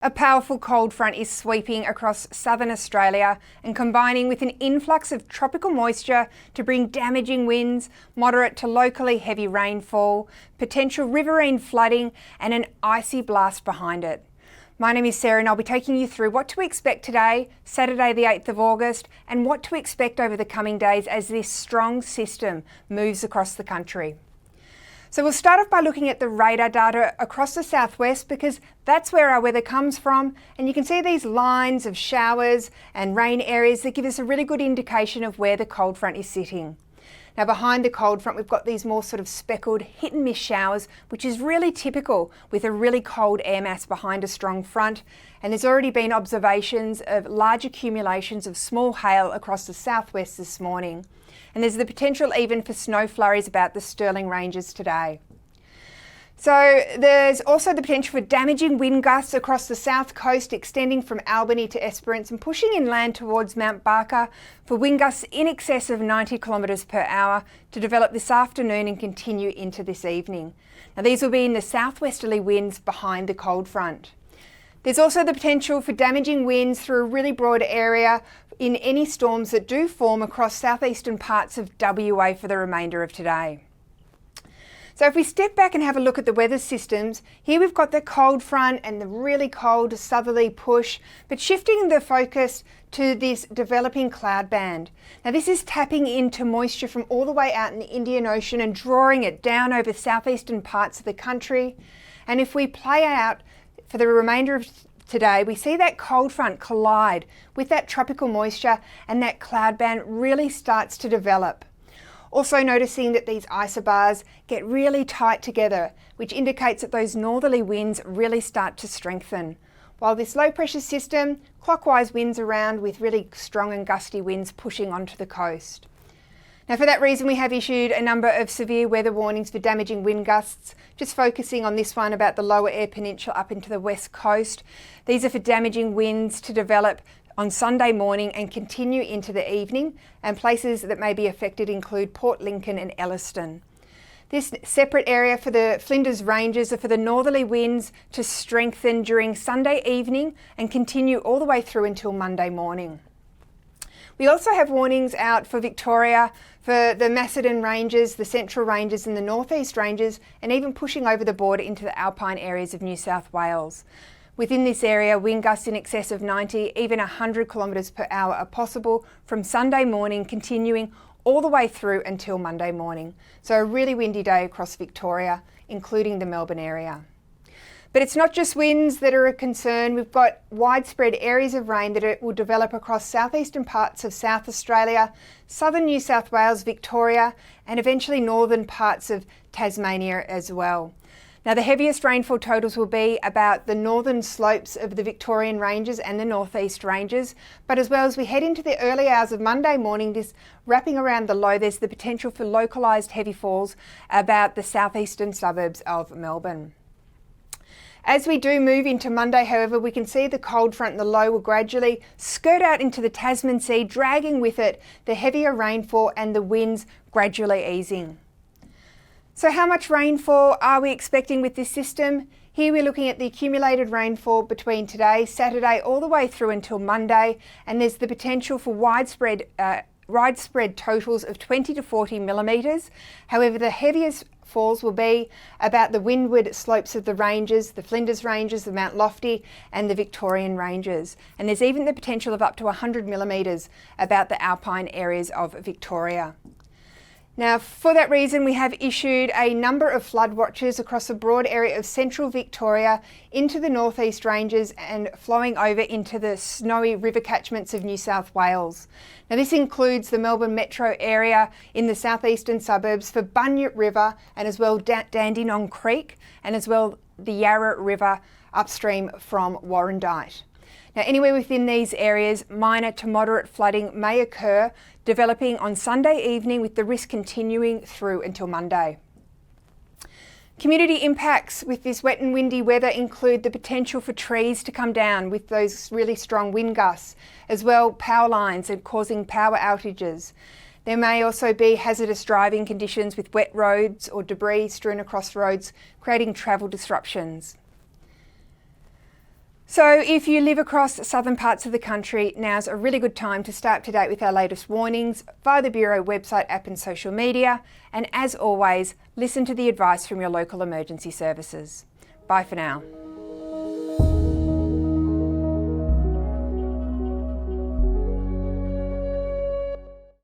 A powerful cold front is sweeping across southern Australia and combining with an influx of tropical moisture to bring damaging winds, moderate to locally heavy rainfall, potential riverine flooding and an icy blast behind it. My name is Sarah and I'll be taking you through what to expect today, Saturday the 8th of August, and what to expect over the coming days as this strong system moves across the country. So we'll start off by looking at the radar data across the southwest because that's where our weather comes from, and you can see these lines of showers and rain areas that give us a really good indication of where the cold front is sitting. Now behind the cold front we've got these more sort of speckled hit and miss showers, which is really typical with a really cold air mass behind a strong front, and there's already been observations of large accumulations of small hail across the southwest this morning. And there's the potential even for snow flurries about the Stirling Ranges today. So there's also the potential for damaging wind gusts across the south coast, extending from Albany to Esperance and pushing inland towards Mount Barker for wind gusts in excess of 90 kilometres per hour to develop this afternoon and continue into this evening. Now these will be in the southwesterly winds behind the cold front. There's also the potential for damaging winds through a really broad area in any storms that do form across southeastern parts of WA for the remainder of today. So if we step back and have a look at the weather systems, here we've got the cold front and the really cold southerly push, but shifting the focus to this developing cloud band. Now this is tapping into moisture from all the way out in the Indian Ocean and drawing it down over southeastern parts of the country. And if we play out for the remainder of today, we see that cold front collide with that tropical moisture and that cloud band really starts to develop. Also noticing that these isobars get really tight together, which indicates that those northerly winds really start to strengthen. While this low pressure system, clockwise winds around with really strong and gusty winds pushing onto the coast. Now for that reason we have issued a number of severe weather warnings for damaging wind gusts, just focusing on this one about the lower Eyre Peninsula up into the west coast. These are for damaging winds to develop on Sunday morning and continue into the evening, and places that may be affected include Port Lincoln and Elliston. This separate area for the Flinders Ranges are for the northerly winds to strengthen during Sunday evening and continue all the way through until Monday morning. We also have warnings out for Victoria for the Macedon Ranges, the Central Ranges and the Northeast Ranges, and even pushing over the border into the alpine areas of New South Wales. Within this area, wind gusts in excess of 90, even 100 kilometres per hour are possible from Sunday morning, continuing all the way through until Monday morning. So a really windy day across Victoria, including the Melbourne area. But it's not just winds that are a concern. We've got widespread areas of rain that will develop across southeastern parts of South Australia, southern New South Wales, Victoria, and eventually northern parts of Tasmania as well. Now the heaviest rainfall totals will be about the northern slopes of the Victorian Ranges and the Northeast Ranges, but as well as we head into the early hours of Monday morning, this wrapping around the low, there's the potential for localised heavy falls about the southeastern suburbs of Melbourne. As we do move into Monday, however, we can see the cold front and the low will gradually skirt out into the Tasman Sea, dragging with it the heavier rainfall and the winds gradually easing. So how much rainfall are we expecting with this system? Here we're looking at the accumulated rainfall between today, Saturday, all the way through until Monday, and there's the potential for widespread totals of 20 to 40 millimetres. However, the heaviest falls will be about the windward slopes of the ranges, the Flinders Ranges, the Mount Lofty and the Victorian Ranges. And there's even the potential of up to 100 millimetres about the alpine areas of Victoria. Now, for that reason, we have issued a number of flood watches across a broad area of central Victoria into the Northeast Ranges and flowing over into the snowy river catchments of New South Wales. Now, this includes the Melbourne metro area in the southeastern suburbs for Bunyip River and as well Dandenong Creek, and as well the Yarra River upstream from Warrandyte. Now, anywhere within these areas, minor to moderate flooding may occur, developing on Sunday evening with the risk continuing through until Monday. Community impacts with this wet and windy weather include the potential for trees to come down with those really strong wind gusts, as well power lines and causing power outages. There may also be hazardous driving conditions with wet roads or debris strewn across roads, creating travel disruptions. So if you live across southern parts of the country, now's a really good time to stay up to date with our latest warnings via the Bureau website, app and social media. And as always, listen to the advice from your local emergency services. Bye for now.